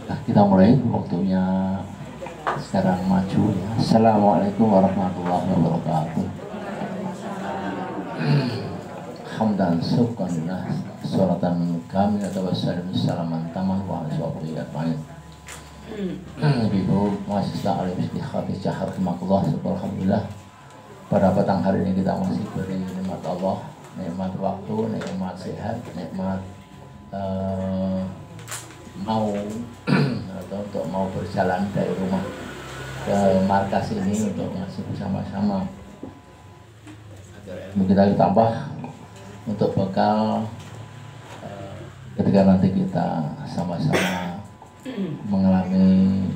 Kita mulai, waktunya sekarang maju ya. Assalamualaikum warahmatullahi wabarakatuh. Hamdan syukranillah suratan kami atau salaman tamah wa aswabiyyat main. Ibu mahasiswa alim istiqhatijah rahimakumullah, alhamdulillah pada petang hari ini kita masih beri nikmat Allah, nikmat waktu, nikmat sehat, nikmat mau atau untuk mau berjalan dari rumah ke markas ini untuk masih bersama-sama agar ilmu kita ditambah untuk bekal ketika nanti kita sama-sama mengalami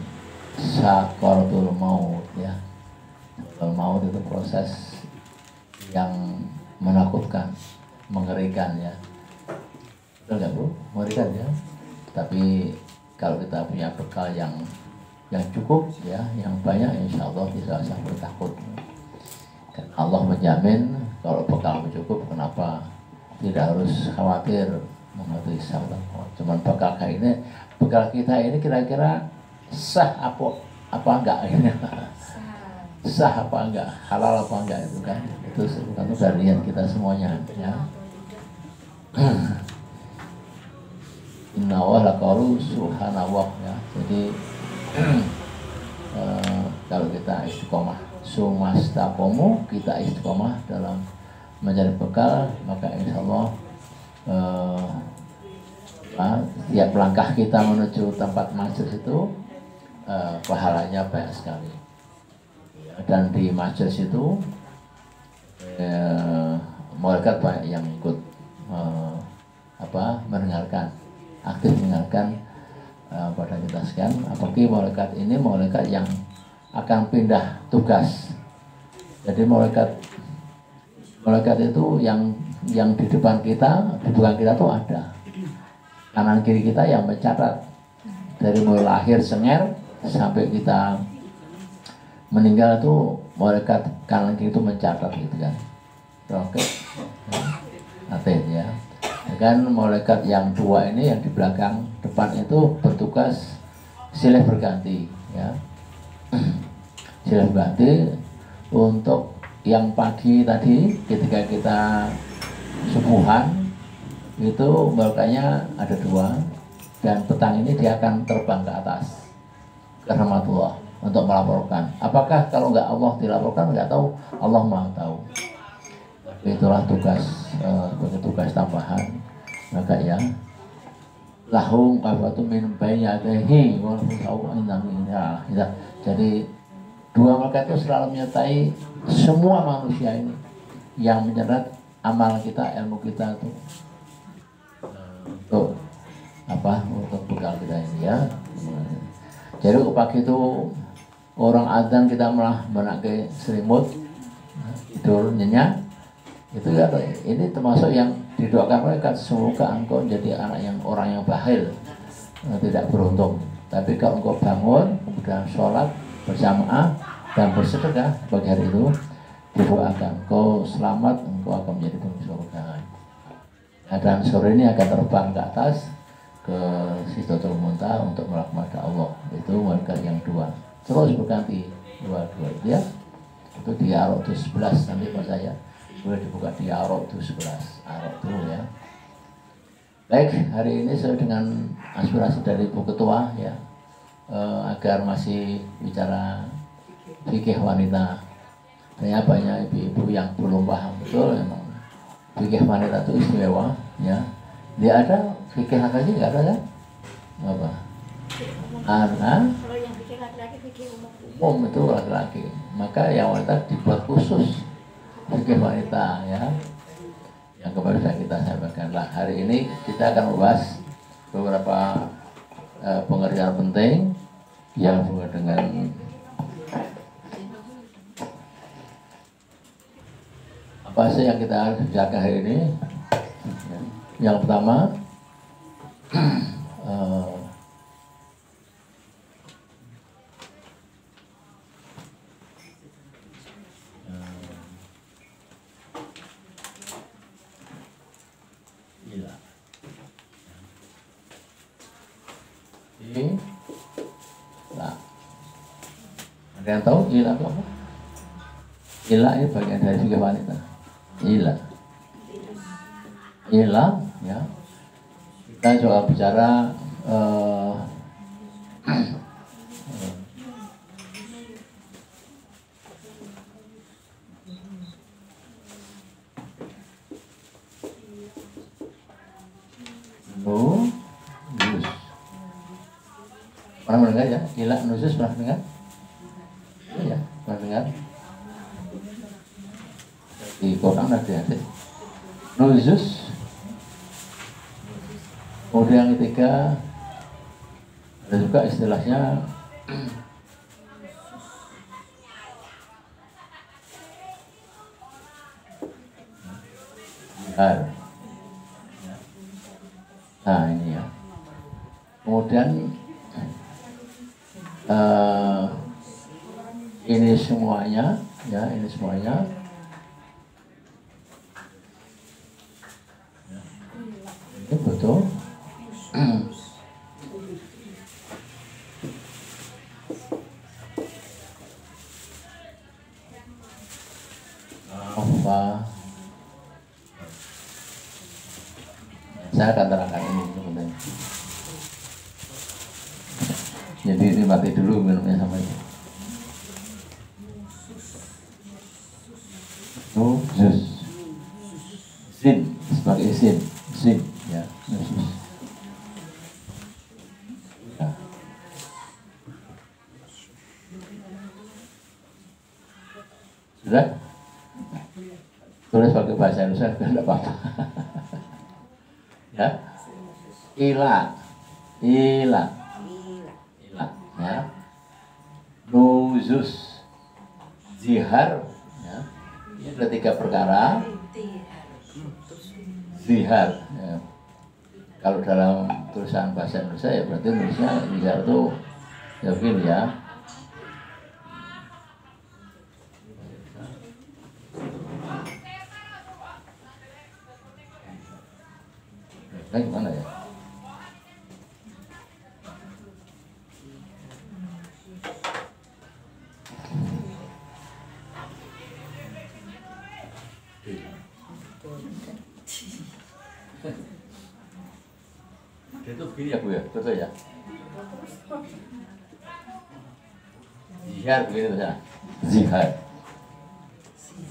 sakaratul maut ya. Sakaratul maut itu proses yang menakutkan, mengerikan ya. Betul nggak bro? Mengerikan ya. Tapi kalau kita punya bekal yang cukup ya, yang banyak, insya Allah tidak usah bertakut. Dan Allah menjamin kalau bekal cukup, kenapa tidak harus khawatir menghadapi sahabat. Cuman bekal kita ini kira-kira sah apa enggak ini? Sah apa enggak, halal apa enggak itu kan? Itu satu dari kita semuanya ya. Inna wa laqalu subhanallah ya. Jadi kalau kita istiqomah sumastaqomu, kita istiqomah dalam mencari bekal, maka insya Allah setiap langkah kita menuju tempat majelis itu pahalanya banyak sekali ya. Dan di majelis itu malaikat banyak yang ikut mendengarkan, aktif mendengarkan pada kita sekian. Apalagi malaikat ini malaikat yang akan pindah tugas. Jadi malaikat itu yang di depan kita, di belakang kita tuh ada. Kanan kiri kita yang mencatat dari mulai lahir senger sampai kita meninggal itu malaikat kanan kiri itu mencatat gitu kan. Oke. Aten ya. Kan malaikat yang dua ini yang di belakang depan itu bertugas silih berganti ya. Silih berganti untuk yang pagi tadi ketika kita subuhan itu malaikatnya ada dua, dan petang ini dia akan terbang ke atas ke rahmatullah untuk melaporkan. Apakah kalau nggak Allah dilaporkan nggak tahu, Allah Maha tahu. Itulah tugas sebagai tugas tambahan. Maka ya lahum qafatu min bayyatihi wa ya. Jadi dua malaikat itu selalu menyertai semua manusia ini yang mencatat amal kita, ilmu kita itu untuk bekal kita ini ya. Jadi pagi itu orang adzan kita malah menakai selimut tidur nyenyak. Itu ya, ini termasuk yang didoakan malaikat, semoga engkau jadi orang yang bakhil, tidak beruntung. Tapi kalau engkau bangun kemudian sholat berjamaah dan bersedekah pagi hari itu, didoakan engkau selamat, engkau akan menjadi penghuni surga. Nah, dan sore ini akan terbang ke atas ke Sidratul Muntaha untuk merahmati Allah. Itu malaikat yang dua terus berganti dua ya. Itu di Arok 11 nanti Pak saya boleh dibuka di Arok 11 Arok itu ya. Baik, hari ini saya dengan aspirasi dari Ibu Ketua ya, agar masih bicara fikih wanita. Ternyata banyak ibu-ibu yang belum paham betul memang fikih wanita itu istimewa ya. Dia ada fikih laki-laki nggak ada kan? Apa? Kalau yang fikih laki-laki fikih umum itu laki-laki. Maka yang wanita dibuat khusus fikih wanita ya, yang kemarin kita sampaikan lah. Hari ini kita akan membahas beberapa pengertian penting yang berhubungan dengan apa sih yang kita bicarakan hari ini. Yang pertama Ada yang tahu ila itu apa? Ila ini bagian dari fikih wanita. Ila. Ila, ya. Kita coba bicara nuzuz. Pernah mendengar ya? Ila nuzuz pernah dengar? Ya, pernah dengar? Di Quran ada hadis nuzuz. Kemudian yang ketiga ada juga istilahnya zihar. Nah ini ya. Kemudian ini semuanya, ya ini semuanya. Ini betul. Apa? Saya akan terangkan ini sebenarnya. Jadi ini mati dulu minumnya sama ini. Nuzuz. Zin sebagai zin, zin ya, nuzuz. Ya. Sudah? Tulis pakai bahasa Indonesia tidak apa-apa. Ya, ila, ila, ila, ya, nuzuz, zihar, ya, ini ada 3 perkara. Zihar, ya. Kalau dalam tulisan bahasa Indonesia ya berarti tulisnya zihar itu ya begini ya. Nah, gimana ya? Itu begini ya Bu ya, betul ya? Zihar begini tuh ya. Zihar.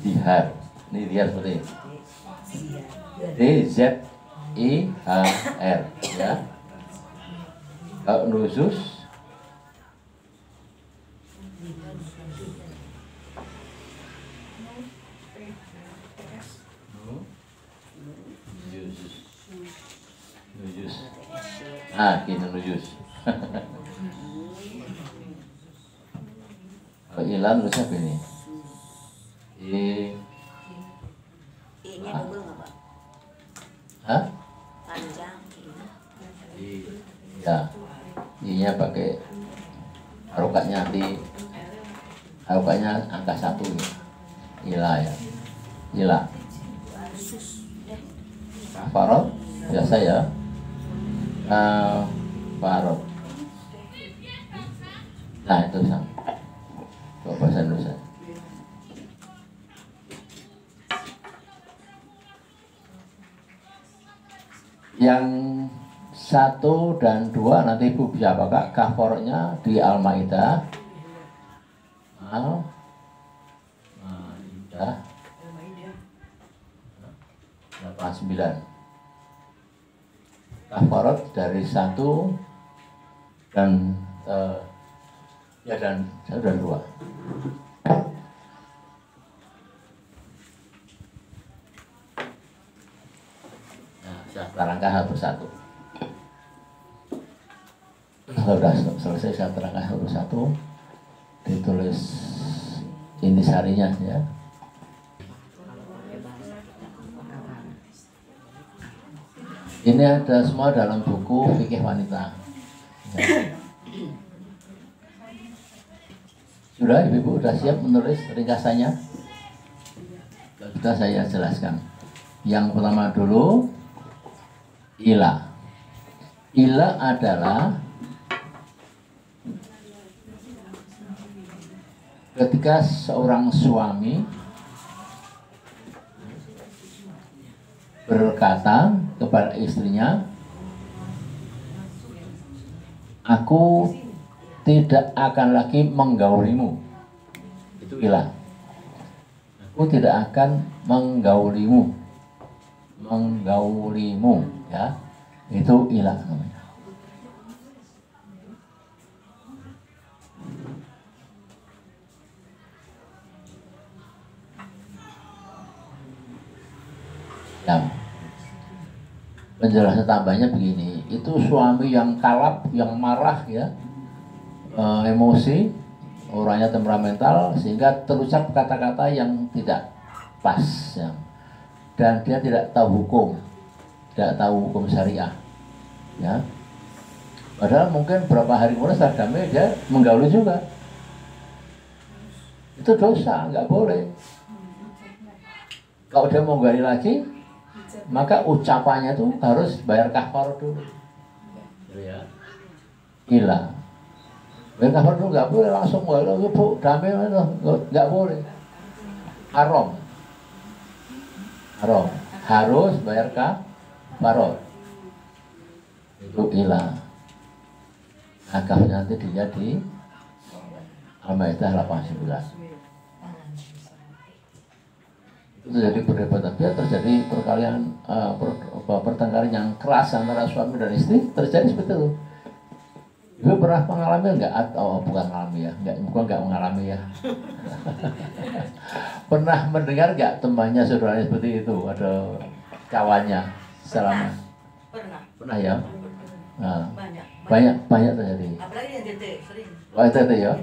Zihar. Ini zihar seperti ini. D-Z-I-H-R ya. Kalau nuzuz nuzuz. Ah, gini nuzuz. Kalau ilan nulisnya begini. I-nya double nggak Pak? Hah? Panjang. Ya, I-nya pakai harokatnya harokatnya angka 1 ya. Ila ya. Ila. Kafarot biasa ya. Kafarot. Nah itu sama. Kalau bahasa Indonesia. Yang 1 dan 2 nanti Ibu bisa pakai kafarotnya di Al-Maidah. Al-Maidah 89. Kafarot dari 1 dan ya dan 1 dan 2. Nah, saya terangkan satu persatu. Sudah selesai saya terangkan satu persatu. Ditulis intisarinya ya. Ini ada semua dalam buku Fikih Wanita. Ya. Sudah Ibu sudah siap menulis ringkasannya? Sudah saya jelaskan. Yang pertama dulu, ila. Ila adalah ketika seorang suami berkata kepada istrinya, aku tidak akan lagi menggaulimu. Itu ilah. Aku tidak akan menggaulimu. Menggaulimu, ya. Itu ilah namanya. Ya. Penjelasan tambahnya begini, itu suami yang kalap, yang marah, ya, emosi, orangnya temperamental, sehingga terucap kata-kata yang tidak pas, ya. Dan dia tidak tahu hukum, tidak tahu hukum syariah, ya. Padahal mungkin berapa hari kemudian setelah damai dia menggauli juga, itu dosa, nggak boleh. Kalau dia mau gali lagi, maka ucapannya itu harus bayar kafar dulu. Ya. Gila. Bayar kafar dulu, nggak boleh langsung walau bu damai nggak boleh. Haram. Haram. Harus bayar kafar. Itu gila. Akafnya nanti dia di Al-Maidah 89. Itu jadi perdebatan, ya, terjadi perkalian pertengkaran yang keras antara suami dan istri, terjadi seperti itu. Ibu pernah mengalami enggak? Atau bukan mengalami ya, bukan enggak mengalami ya. Pernah mendengar enggak temannya saudaranya seperti itu, ada kawannya selama? Pernah ya. Nah, banyak terjadi. Apalagi yang tete sering. Wah, tete ya.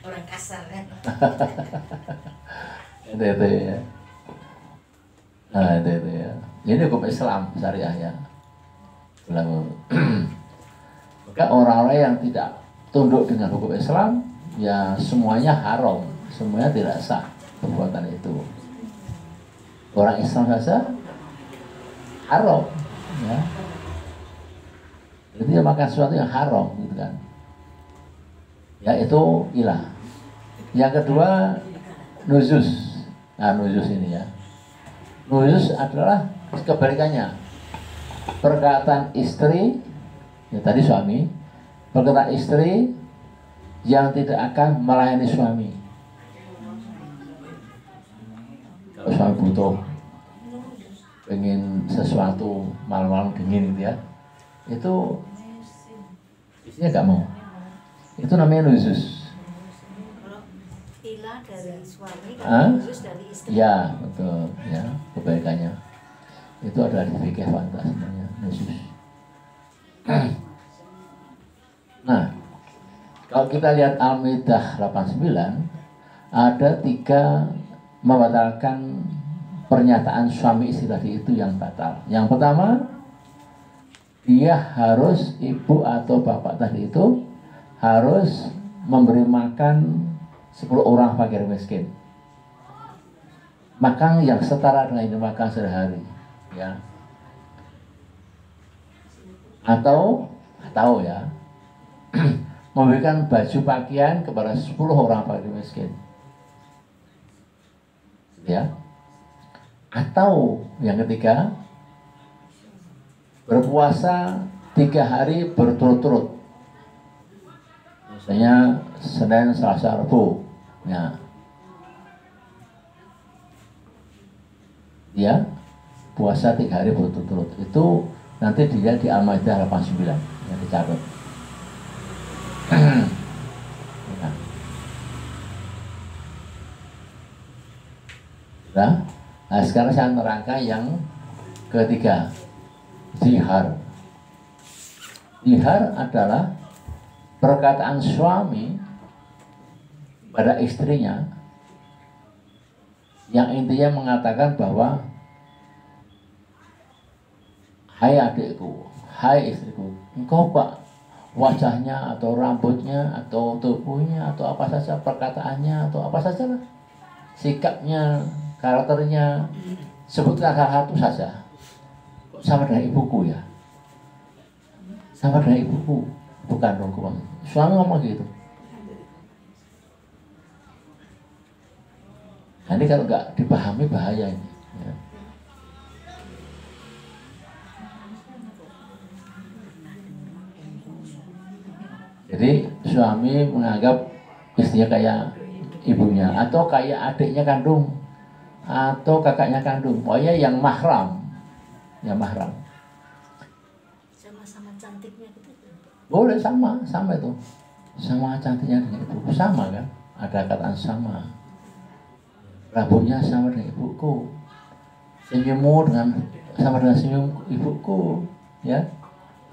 Orang kasar kan. Itu ya. Nah, itu ya. Ini hukum Islam syariah, ya. Maka orang-orang yang tidak tunduk dengan hukum Islam, ya semuanya haram, semuanya tidak sah perbuatan itu. Orang Islam saja haram, ya. Jadi dia makan sesuatu yang haram, gitu kan. Ya, itu ilah. Yang kedua, nuzus. Nah, nuzus ini, ya. Nuzus adalah kebalikannya. Perkataan istri, ya tadi suami, perkataan istri yang tidak akan melayani suami. Kalau suami butuh, pengen sesuatu malam-malam dingin gitu ya, itu istrinya nggak mau. Itu namanya nuzus. Ilah dari suami, kalau nuzus dari istri. Ya, betul, ya, kebaikannya. Itu adalah di fikih fantas sebenarnya, nuzus. Nah, kalau kita lihat Al-Maidah 89, ada 3 membatalkan pernyataan suami istri tadi itu yang batal. Yang pertama, dia harus, ibu atau bapak tadi itu harus memberi makan 10 orang fakir miskin. Makan yang setara dengan ini makan sehari, ya. Atau ya, memberikan baju pakaian kepada 10 orang fakir miskin, ya. Atau yang ketiga, berpuasa 3 hari berturut-turut, misalnya Senin, Selasa, Rabu, ya. Dia puasa 3 hari berturut-turut. Itu nanti dia di Al-Maidah 89 yang dicatat. Ya. Nah, sekarang saya nerangkan yang ketiga, zihar. Zihar adalah perkataan suami pada istrinya yang intinya mengatakan bahwa, hai adikku, hai istriku, engkau pak wajahnya atau rambutnya atau tubuhnya atau apa saja, perkataannya atau apa saja lah, sikapnya, karakternya, sebutkan salah satu saja, kok sama dengan ibuku ya, sama dengan ibuku, bukan dong. Suami ngomong gitu. Ini kalau nggak dipahami bahaya ini. Ya. Jadi suami menganggap istrinya kayak ibunya atau kayak adiknya kandung atau kakaknya kandung, pokoknya yang mahram, Sama-sama cantiknya gitu. boleh sama itu, sama cantiknya dengan ibu, sama kan, ada kataan sama, rambutnya sama dengan ibuku, senyummu sama dengan senyum ibuku, ya,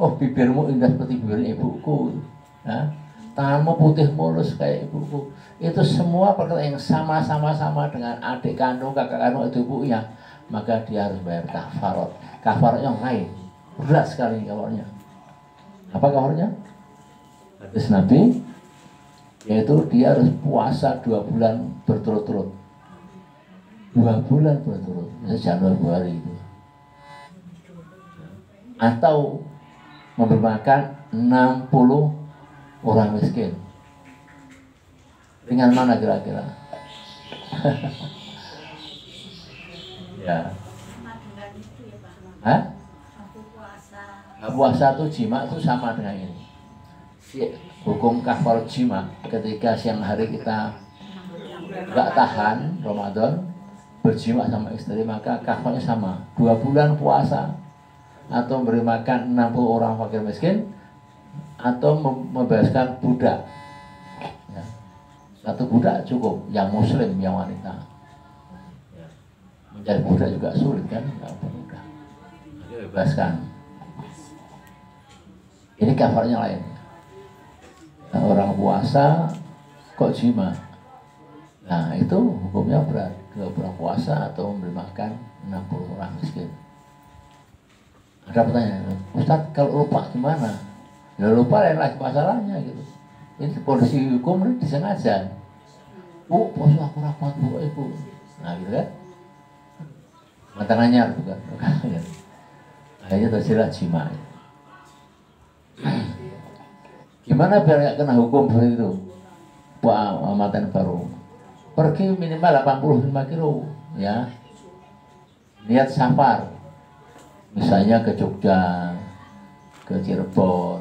oh bibirmu indah seperti bibir ibuku, ya. Tanganmu putih mulus kayak ibuku. Itu semua perkataan yang sama dengan adik kandung, kakak kandung itu ibunya. Maka dia harus bayar kafarat. Kafarat yang lain. Berat sekali kafarnya. Apa kafarnya? Hadis Nabi, yaitu dia harus puasa 2 bulan berturut-turut. 2 bulan berturut-turut. Januari Februari itu. Atau memberi makan 60 orang miskin. Ringan mana kira-kira? Ya. Hah? Puasa itu jima itu sama dengan ini. Hukum kafar jima ketika siang hari kita nggak tahan Ramadan berjima sama istri, maka kafarnya sama. 2 bulan puasa atau memberi makan 60 orang fakir miskin atau membebaskan budak. Ya. 1 budak cukup, yang muslim, yang wanita. Ya. Mencari budak juga sulit kan, nggak mudah. Bebaskan. Ini kafarnya lain. Nah, orang puasa kok jima. Nah itu hukumnya berat. 2 bulan puasa atau memberi makan 60 orang miskin. Ada pertanyaan, Ustadz kalau lupa gimana? Ya lupa lain lagi masalahnya gitu. Ini polisi hukum ini disengaja. Bu, puasa aku rapat bu, ibu. Nah gitu kan. Mantangannya bukan. Akhirnya tersirat jima. Gimana biar nggak kena hukum seperti itu? Pak Amatan baru. Pergi minimal 85 kilo, ya. Niat safar. Misalnya ke Jogja, ke Cirebon,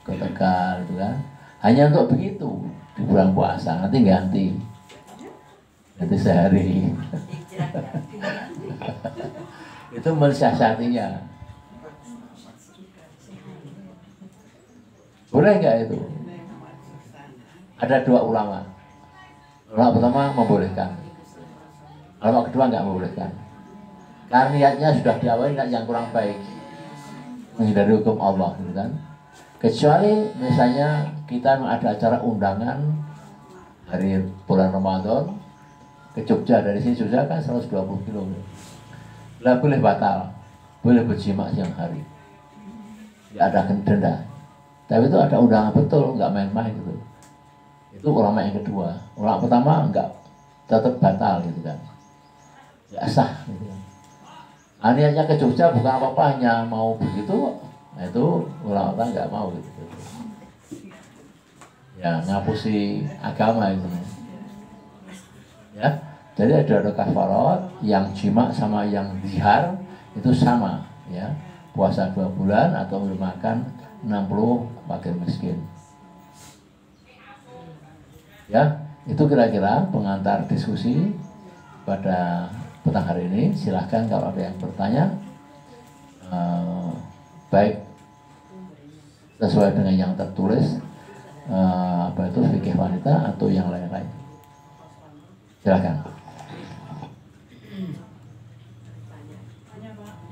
ke Tegal, gitu kan. Hanya untuk begitu di bulan puasa, nanti ganti sehari. Itu mensiasatinya. Boleh nggak itu? Ada 2 ulama. Ulama pertama membolehkan, ulama kedua nggak membolehkan. Karena niatnya sudah diawali niat yang kurang baik, menghindari hukum Allah, gitu kan. Kecuali misalnya kita ada acara undangan hari bulan Ramadan ke Jogja, dari sini Jogja kan 120 kilo. Lah boleh batal, boleh berjima siang hari, nggak ada denda. Tapi itu ada undangan betul, nggak main-main gitu. Itu ulama yang kedua. Ulama pertama nggak, tetap batal gitu kan, nggak sah gitu kan. Niatnya ke Jogja bukan apa-apa, hanya mau begitu. Nah itu ulama nggak mau gitu. Ya ngapusi agama itu. Ya, jadi ada kafarat yang jima sama yang zihar itu sama, ya. Puasa 2 bulan atau makan 60 fakir miskin. Ya, itu kira-kira pengantar diskusi pada petang hari ini. Silahkan kalau ada yang bertanya, baik sesuai dengan yang tertulis, apa itu fikih wanita atau yang lain-lain. Silakan.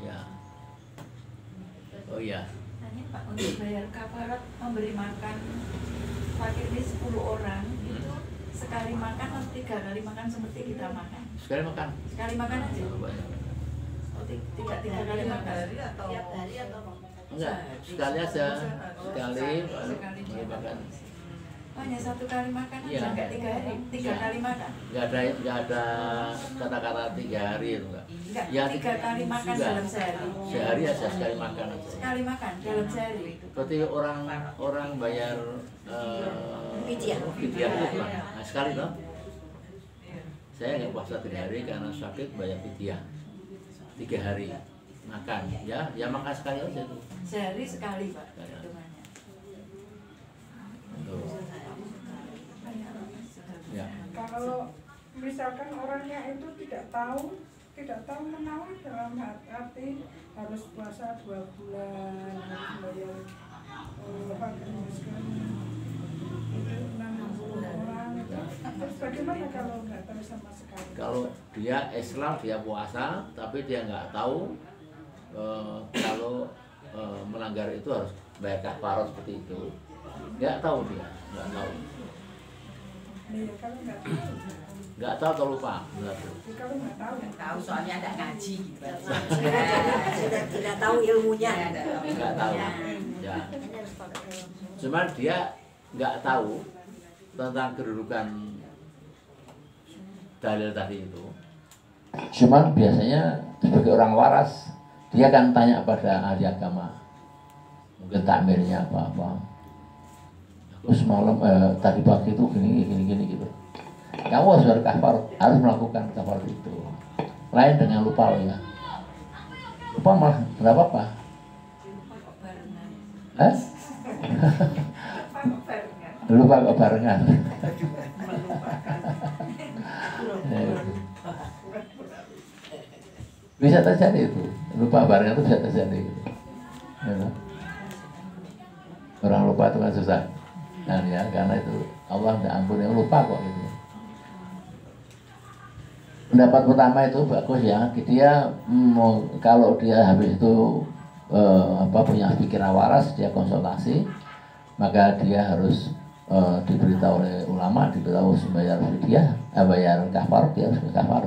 Ya. Oh ya. Tanya Pak, untuk bayar kafarat memberi makan fakir ini 10 orang itu sekali makan atau 3 kali makan seperti kita makan? Sekali makan. Sekali makan aja. Oh, tiga kali makan. Tiap hari atau Enggak, sekali aja. Sekali makan. Hanya 1 kali makan aja, Iya. enggak 3 hari, 3 kali makan. Enggak ada kata-kata 3 hari itu enggak. Enggak, Ya, 3 kali makan enggak. dalam sehari. Sehari aja sekali makan aja. Sekali makan dalam sehari. Seperti orang bayar Fidyah. fidyah itu kan. Nah, sekali toh. saya nggak puasa 3 hari karena sakit, bayar fidyah 3 hari makan, ya makan sekali aja tuh. Sehari sekali Pak Ya. hitungannya. Tuh. Ya. Kalau misalkan orangnya itu tidak tahu menawan dalam arti harus puasa 2 bulan, harus bayar pakai miskin itu 60 orang itu, terus bagaimana kalau nggak tahu sama sekali? Kalau dia Islam, dia puasa, tapi dia nggak tahu kalau melanggar itu harus bayar kafarah seperti itu. Nggak tahu dia, nggak tahu. Iya, kalau nggak tahu. Nggak tahu atau lupa. Kalau nggak tahu. Tahu soalnya ada ngaji gitu. Sudah tidak tahu ilmunya. Nggak tahu. Ya. Ini harus pakai ilmu. Cuman dia nggak tahu tentang kedudukan dalil tadi itu. Cuman biasanya sebagai orang waras, dia akan tanya pada ahli agama, mungkin takmirnya apa-apa. Aku semalam tadi pagi itu gini gitu. Kamu harus harus melakukan kafar itu. Lain dengan lupa loh ya. Lupa malah nggak apa-apa. Lupa kok barengan. Hah? Lupa kok barengan. Lupa kok barengan. Bisa terjadi itu. Lupa barengan itu bisa terjadi gitu. Ya, orang lupa itu kan susah. Nah, ya, karena itu Allah tidak ampun yang lupa kok gitu. Pendapat pertama itu bagus ya. Dia kalau dia habis itu punya pikiran waras, dia konsultasi, maka dia harus diberitahu oleh ulama, diberitahu bayar fidyah, bayar kafar, dia harus kafar.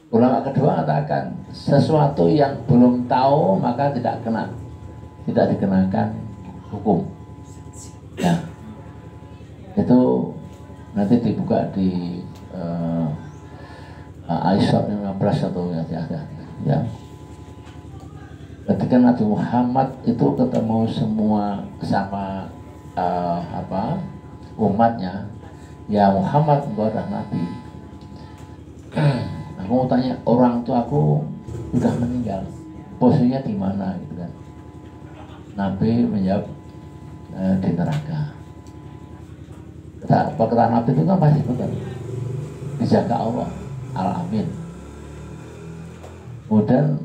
Ulama kedua katakan sesuatu yang belum tahu maka tidak dikenakan hukum. Ya, itu nanti dibuka di Aisyah 15 atau ya. Ketika Nabi Muhammad itu ketemu semua sama umatnya, ya Muhammad engkau adalah Nabi. Aku mau tanya, orang tua aku sudah meninggal, posisinya di mana gitu kan? Nabi menjawab di neraka. Kata Nabi itu kan pasti betul, dijaga Allah, Al-Amin. Kemudian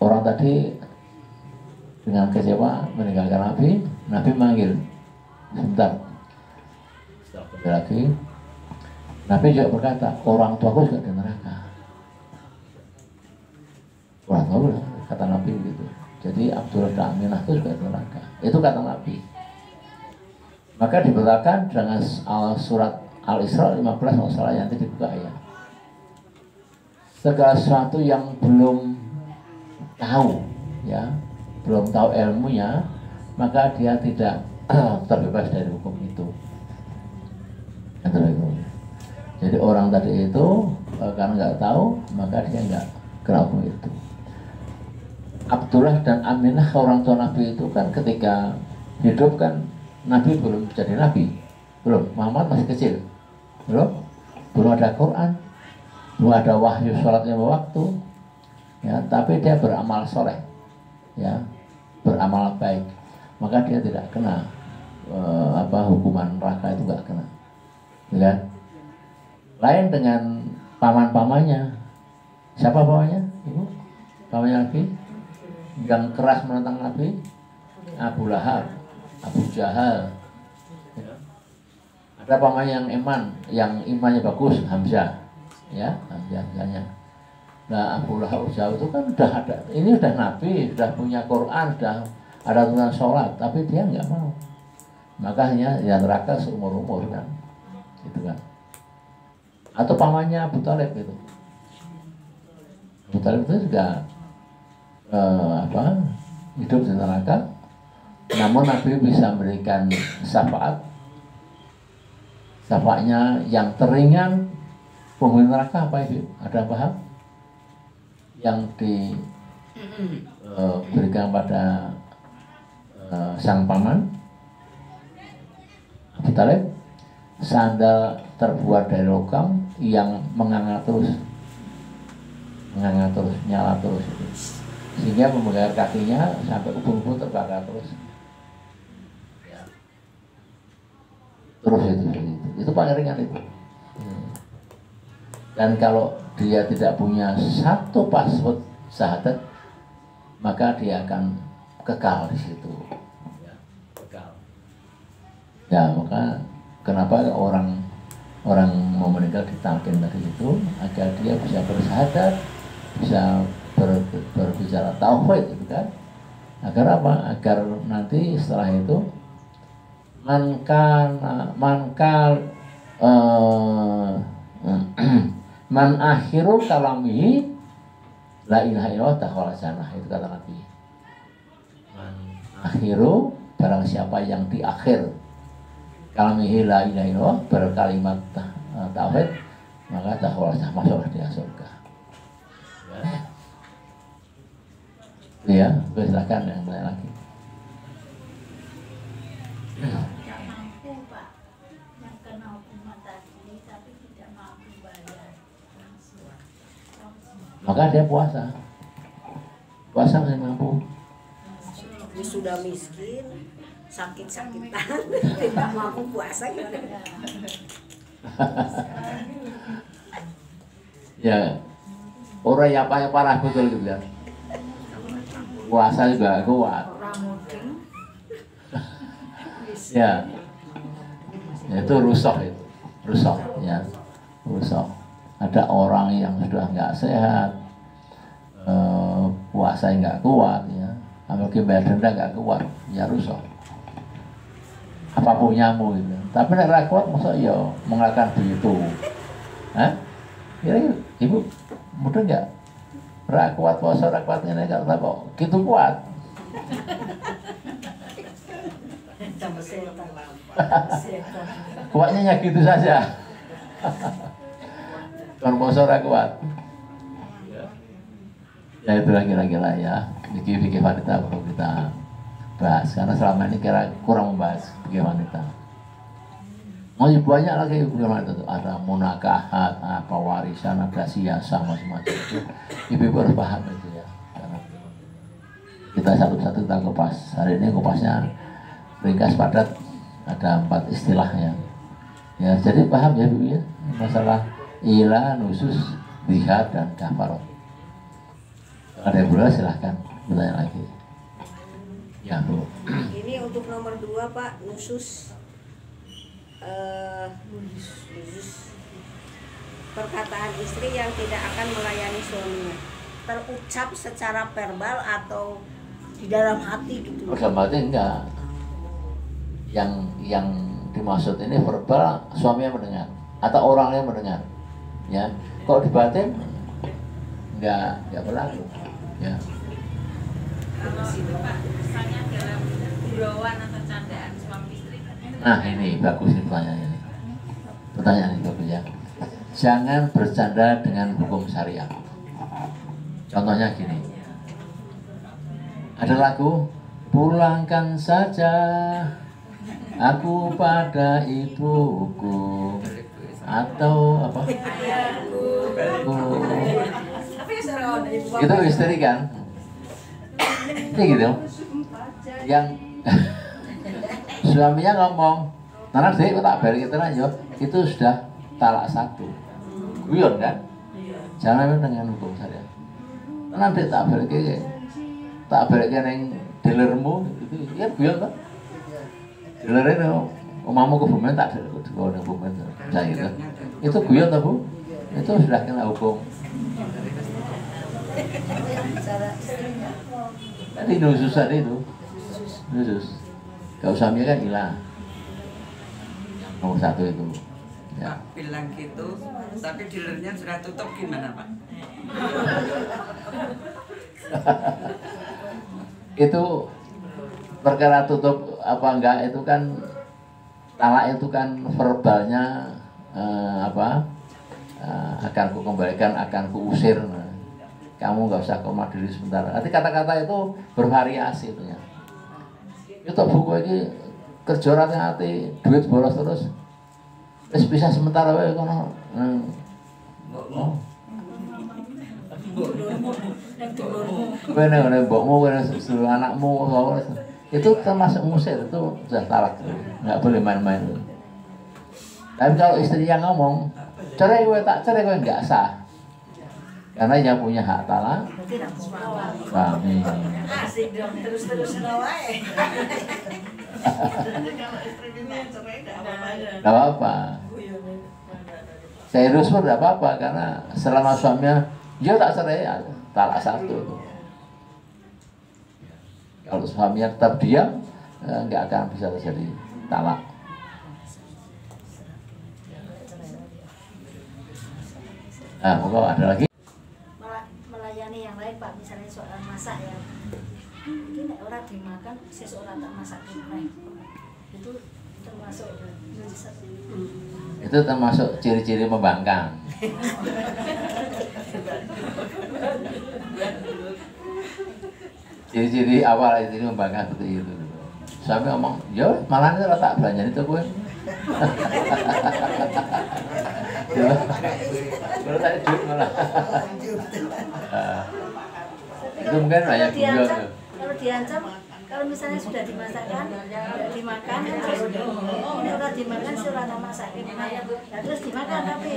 orang tadi dengan kecewa meninggalkan Nabi. Nabi manggil, sebentar, lagi. Nabi juga berkata, orang tuaku juga di neraka. Orang tua kata Nabi gitu. Jadi Abdullah dan Aminah itu juga di neraka. Itu kata Nabi. Maka diberitakan dengan surat Al-Isra 15 masalah yang nanti dibuka ya. Segala sesuatu yang belum tahu, ya, belum tahu ilmunya, maka dia tidak terbebas dari hukum itu. Jadi orang tadi itu karena nggak tahu, maka dia nggak kena hukum itu. Abdullah dan Aminah orang tua Nabi itu kan ketika hidup kan Nabi belum jadi Nabi, belum. Muhammad masih kecil, belum ada Quran, belum ada wahyu sholat lima waktu, ya. Tapi dia beramal soleh, ya, beramal baik, maka dia tidak kena hukuman neraka, itu nggak kena, ya. Lain dengan paman-pamannya. Siapa pamannya? Ibu? Pamannya Nabi yang keras menentang Nabi, Abu Lahab, Abu Jahal. Ya. Ada paman yang yang imannya bagus, Hamzah, ya, Hamzahnya. Nah, Abu Lahab Jahal itu kan ini udah Nabi, sudah punya Quran, sudah ada tuntunan sholat, tapi dia nggak mau. Makanya ya neraka seumur-umur kan, gitu kan. Atau pamannya Abu Talib itu. Abu Talib itu juga hidup di neraka. Namun Nabi bisa memberikan syafaatnya yang teringan. Penghuni neraka apa itu? Ada paham? Yang diberikan pada sang paman Abu Talib, sandal terbuat dari logam yang menganga terus, nyala terus itu. Sehingga memegang kakinya sampai ubun-ubun terbakar terus. Ya. Terus itu paling ringan itu. Dan kalau dia tidak punya satu password syahadat, maka dia akan kekal di situ. Ya, kekal. Ya, maka kenapa orang mau meninggal ditalkin tadi itu agar dia bisa bersyahadat, bisa berbicara tauhid itu kan. Agar apa? Agar nanti setelah itu man akhiru kalamihi la ilaha illallah dakhala jannah, itu kata Nabi. Man akhiru, barang siapa yang di akhir kalamihi la ilaha illallah, berkalimat tauhid, maka dakhala jannah, masuklah dia surga. Ya, silakan yang lain lagi. Tidak mampu Pak, yang kena hukuman tadi tapi tidak mampu bayar langsung. Maka dia puasa masih mampu. Dia sudah miskin, sakit-sakitan, tidak mampu puasa gimana? Ya, orang yang parah betul gitu ya. Puasa juga kuat. Orang mudeng. Ya, itu rusak itu, ya, rusak. Ada orang yang sudah nggak sehat, puasa nggak kuat, ya, apalagi bayar denda nggak kuat, ya rusak. Apa punyamu gitu. Tapi nek kuat, masa ya mengatakan begitu, hah? Kira ibu mudah nggak? Kuat puasa kuatnya nggak tahu kok, gitu kuat. Kuatnya ya gitu saja. Kalau puasa kuat. Ya itulah kira-kira ya. Fikih wanita perlu kita bahas karena selama ini kira kurang membahas fikih wanita. Masih banyak lagi fikih wanita itu, ada munakahat, apa warisan, ada siasa, macam-macam itu. Ibu harus paham itu ya. Karena kita satu-satu kita kupas. Hari ini kupasnya ringkas padat, ada 4 istilahnya. Ya, jadi paham ya Bu ya masalah ila, nusus, lihat dan kafarot. Ada yang boleh silahkan bertanya lagi. Ya Bu. Ini untuk nomor 2 Pak, nusus. Nusus. Perkataan istri yang tidak akan melayani suaminya, terucap secara verbal atau di dalam hati gitu. Dalam hati enggak. Yang dimaksud ini verbal, suaminya mendengar atau orangnya mendengar. Ya, kok di batin enggak berlaku. Ya. Kalau itu Pak, misalnya dalam gurauan atau candaan suami istri. Nah ini bagus nih pertanyaan ini. Pertanyaan ini bagus ya. Jangan bercanda dengan hukum syariah. Contohnya gini. Ada lagu, pulangkan saja aku pada ibuku, atau apa? Itu istri kan? Ini gitu. Yang suaminya ngomong, karena dia tak balik kita aja, itu sudah talak 1. Guyon kan? Jangan dengan hukum syariah. Nanti tak balik yang dealermu itu ya guyon kan? Dealer itu omamu ke Bumen tak ada ke Bumen gitu. Itu guyon tak Bu? Itu sudah kena hukum. Tadi nusus tadi itu, nusus. Kalau suaminya kan hilang. Yang nomor 1 itu. Ya. Pak bilang gitu, tapi dealernya sudah tutup gimana Pak? Itu perkara tutup apa enggak itu kan talak itu kan verbalnya akan ku kembalikan, akan ku usir. Kamu nggak usah ke rumah diri sebentar. Nanti kata-kata itu bervariasi itu ya. Itu buku ini kerja hati duit boros terus. Wis bisa sementara wae kono. Oh. Kowe nek mbokmu kowe suruh anakmu itu termasuk musir, itu sudah talak. Enggak boleh main-main. Tapi kalau istri yang ngomong, cerai gue tak cerai gue enggak sah. Karena yang punya hak talak suami. Asik dong, terus-terus wae. Kalau istri minta cerai enggak apa-apa. Enggak apa-apa. Serius pun enggak apa-apa karena selama suaminya dia tak cerai, ya, talak satu itu. Kalau suaminya tetap diam, enggak akan bisa terjadi talak. Nah, pokok ada lagi. Melayani yang lain Pak, misalnya soal masak ya. Ini nek ora dimakan, seseorang tak masak kene. Itu termasuk Itu termasuk ciri-ciri membangkang. Ciri-ciri awal itu membangkang seperti itu. Suami ngomong, "Yo, malah itu tak belanja itu gue." Baru tadi duit malah. Itu mungkin banyak video. Kalau diancam, kalau misalnya sudah dimasakkan, tidak dimakan, terus ini udah dimakan, sudah tak masak, terus dimakan tapi.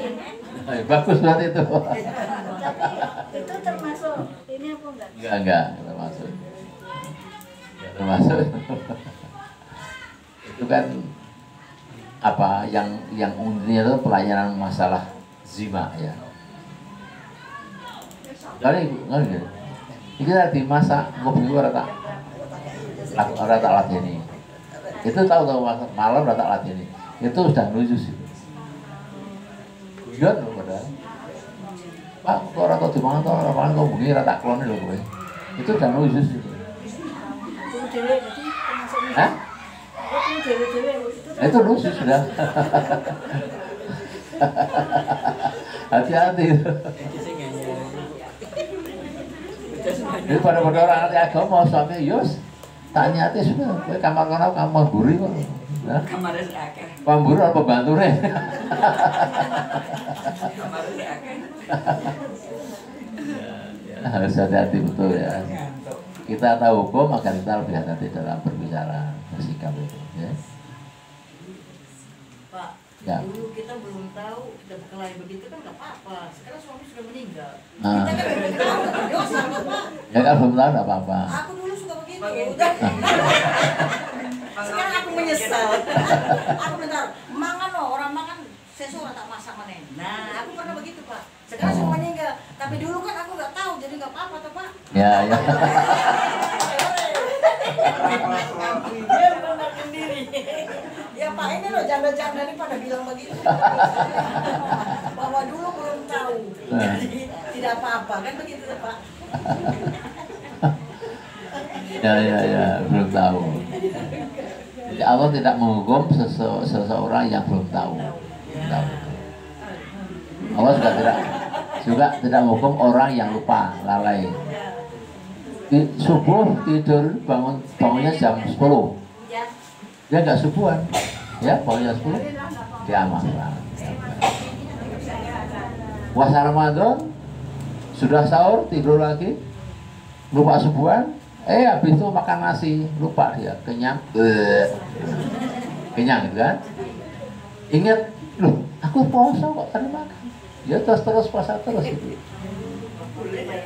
Bagus banget itu. Tapi itu termasuk ini apa enggak? Enggak termasuk. Enggak termasuk. Itu kan apa yang intinya itu pelayanan masalah zina ya. Kali gitu. Ini tadi masak ngopi orang tak latih. Itu tahu malam orang tak latih. Itu sudah menuju sih. Guyon loh padahal. Pak, orang kau dimangan tuh orang kau bunyi rata klon loh gue. Itu sudah menuju sih. Hah? Itu lucu sudah. Hati-hati. Jadi pada orang hati agama suami Yus tanya hati sudah. Gue kamar kamar buri kok. Kamarnya seakeh. Pemburu apa pembantune? Kamarnya seakeh. Harus hati-hati betul ya. Kita tahu hukum, maka kita lebih hati-hati dalam berbicara, bersikap itu. Ya. Pak, ya. Dulu kita belum tahu, kita berkelahi begitu kan nggak apa-apa. Sekarang suami sudah meninggal. Nah. Kita kan belum tahu, dosa Pak. Ya kan belum tahu nggak apa-apa. Aku dulu suka begitu. Sekarang aku menyesal. Aku bentar, mangan loh, orang makan sesuatu tak masak mana. Nah, aku pernah begitu Pak. Sekarang sudah meninggal. Tapi dulu kan aku nggak tahu, jadi nggak apa-apa tuh Pak. Ya, ya. Dia mengenalkan diri. Ya Pak, ini loh janda-janda ini pada bilang begitu. Bahwa dulu belum tahu. Jadi tidak apa-apa kan begitu Pak. Ya, belum tahu. Jadi Allah tidak menghukum seseorang yang belum tahu. Allah juga tidak menghukum orang yang lupa, lalai. Subuh tidur bangunnya jam 10. Dia nggak subuhan, ya bangunnya 10 dia amalkan. Puasa Ramadan sudah sahur tidur lagi, lupa subuhan, habis itu makan nasi, lupa dia, kenyang, kenyang gitu kan? Ingat, loh, aku puasa kok tadi makan, ya terus puasa terus gitu.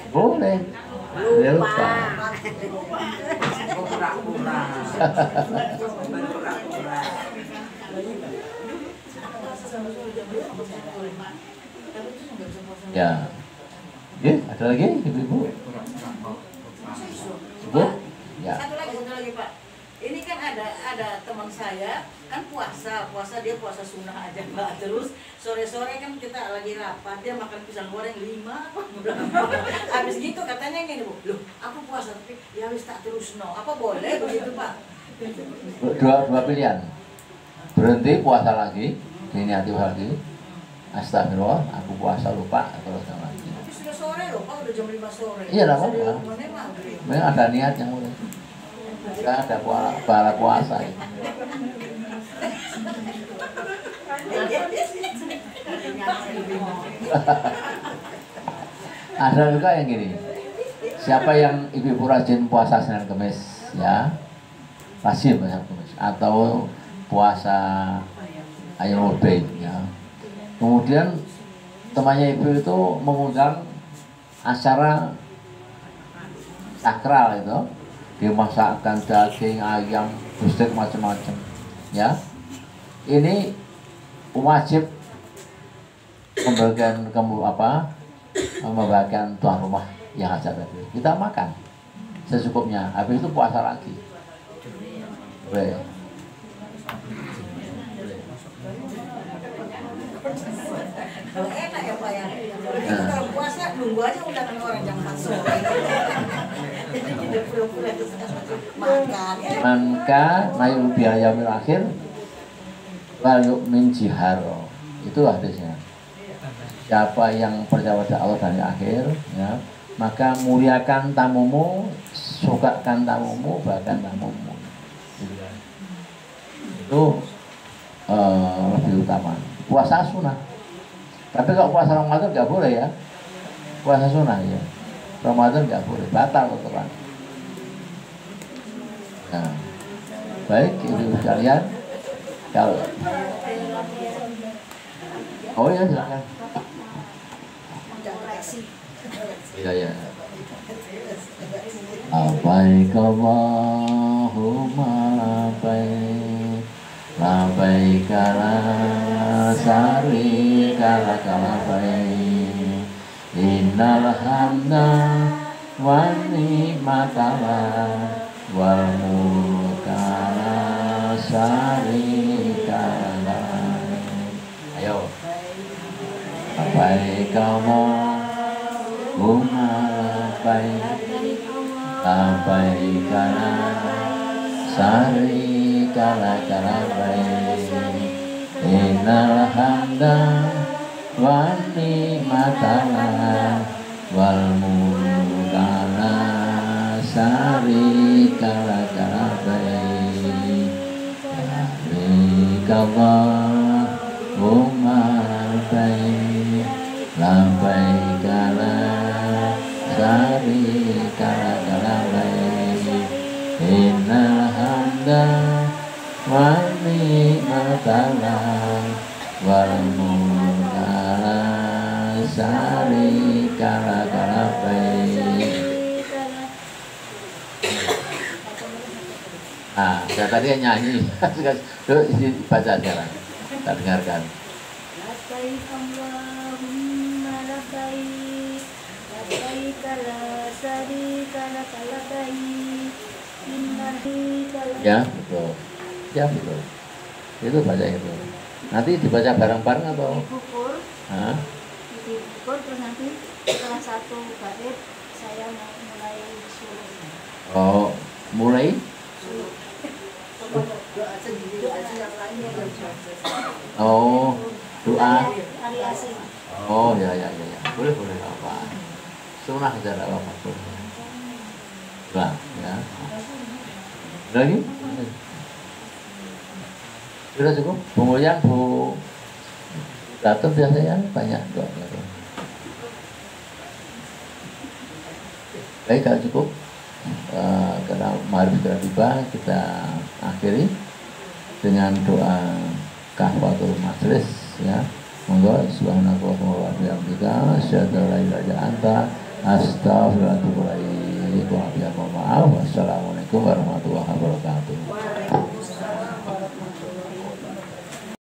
Boleh. Dia lupa. Ya. Ada lagi ibu-ibu? Ibu? Ya. Satu lagi Pak. Ini kan ada teman saya kan puasa dia puasa sunnah aja Pak. Terus sore-sore kan kita lagi rapat, dia makan pisang goreng 5 apa berapa. Habis gitu katanya gini Bu, loh aku puasa tapi ya harus tak terus no. Apa boleh begitu Pak? Dua pilihan. Berhenti puasa lagi, diniati lagi. Astagfirullah, aku puasa lupa terus lagi. Tapi sudah sore loh Pak, udah jam 5 sore. Iya lah Pak. Memang ada niat yang mulai. Enggak ada pahala puasa ya. Ada juga yang gini, siapa yang ibu-ibu rajin puasa Senin Kemis ya, pasti puasa Kemis atau puasa Ayyamul Bid ya. Kemudian temannya ibu itu mengundang acara sakral itu, dimasakkan daging ayam, bustek macam-macam ya. Ini wajib membagikan tuan rumah yang hajat tadi. Kita makan secukupnya, habis itu puasa lagi. Boleh. Enak ya Pak ya. Jadi kalau puasa nunggu aja undangan orang jam 4 sore. Jadi tidak pura-pura makan. Maka mayul biaya akhir lalu min jiharo. Itu hadisnya. Siapa yang percaya pada Allah dan akhir ya, maka muliakan tamumu, sukakan tamumu, bahkan tamumu. Itu lebih utama. Puasa sunnah. Tapi kalau puasa Ramadan nggak boleh ya. Puasa sunnah ya. Ramadan nggak boleh, batal total. Nah, baik ibu sekalian. Kalau oh ya silakan. Iya ya. Labbaik Allahumma labbaik, labbaik la syarika lak labbaik, innal hamda wan ni'mata wal mulka la syarika lak. Ayo. Labbaik Allahumma labbaik, labbaik la syarika lak labbaik, innal hamda wan ni'mata wal mulka la syarika lak labbaik. Labbaik Allahumma labbaik, labbaik la syarika lak labbaik, innal hamda wan ni'mata wal mulka la syarika lak labbaik. Ah, saya tadi nyanyi. Tuh isi baca sekarang. Kita dengarkan. Labbaik Allahumma labbaik, labbaik la syarika lak labbaik, innal hamda. Ya, betul. Ya, betul. Itu baca itu. Nanti dibaca bareng-bareng atau? Dibukur, Hah? dibukur terus nanti setelah satu bait saya mau mulai suruh. Oh, mulai? Oh, doa. Variasi. Oh, ya. Boleh apa? Sunnah aja lah apa pun. Nah, ya. Lagi? Sudah cukup? Bu Moyang, Bu Datuk biasanya banyak doanya. Baik, kalau cukup. Karena mari sudah tiba, kita akhiri dengan doa kafatul majlis ya. Monggo subhanallah wa bihamdika asyhadu an la ilaha illa anta astaghfiruka wa atubu ilaik. Wassalamualaikum warahmatullahi wabarakatuh.